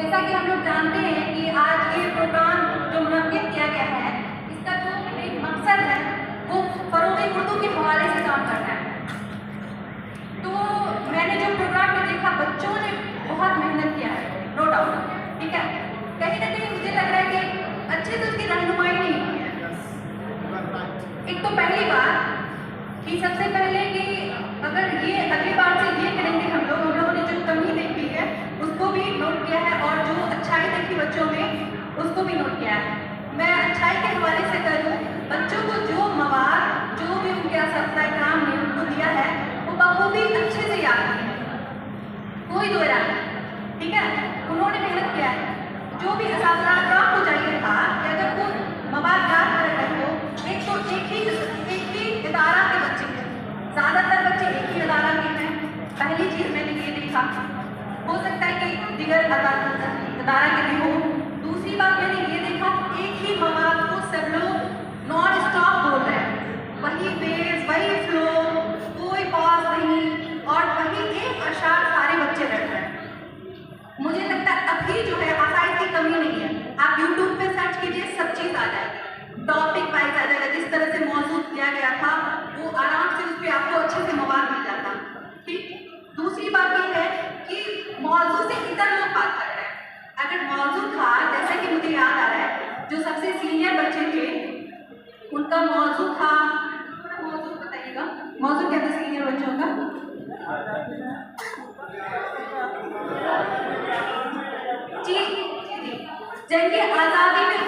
जैसा कि हम लोग जानते हैं कि आज ये प्रोग्राम जो मुनक्किद किया गया है, इसका जो एक मकसद है वो फ़रोग़ उर्दू के हवाले से काम करना है। तो मैंने जो प्रोग्राम में देखा, बच्चों ने बहुत मेहनत किया है, नो डाउट, ठीक है। कहीं ना कहीं मुझे लग रहा है कि अच्छे से उसकी रहनुमाई नहीं की है। एक तो पहली बात कि सबसे पहले कि अगर ये अगली बार से ये करेंगे हम लोगों ने जो कमी देखी है उसको भी नोट किया है और जो अच्छाई देखी बच्चों में उसको भी नोट किया है। मैं अच्छाई के हवाले से करूँ, बच्चों को जो मवाद जो भी उनके असत्ता इकराम ने उनको दिया है वो बखूबी अच्छे से याद किया, कोई दो राय नहीं, ठीक है। उन्होंने मेहनत किया है। जो भी असत्ता इकराम को चाहिए था कि अगर वो मवाद याद कर रहे हो, एक ही इदारा के बच्चे हैं, ज़्यादातर बच्चे एक ही इदारा के हैं। पहली चीज़ मैंने ये देखा, हो सकता है कि दिगर इदारा के भी हो। दूसरी बात मैंने ये देखा, एक ही मवाद को सब लोग नॉन स्टॉप बोल रहे हैं, वही बेस वही फ्लो, कोई पॉज नहीं, और वही एक अशार सारे बच्चे रट रहे हैं। मुझे लगता है अभी जो है आसाइश की कमी नहीं है। आप यूट्यूब पे सर्च कीजिए, सब चीज़ आ जाएगी, टॉपिक वाइज आ जाएगा। जिस तरह से मौजूद किया गया था वो आराम से उस पर आपको अच्छे से मवाद मिल जाता, ठीक। दूसरी बात ये है कि मौजू से इधर लोग बात कर रहे हैं। अगर मौजू था, जैसे कि मुझे याद आ रहा है, जो सबसे सीनियर बच्चे थे उनका मौजू था, मौजू बताइएगा, मौजू क्या था सीनियर बच्चों का? जी, जंग आज़ादी में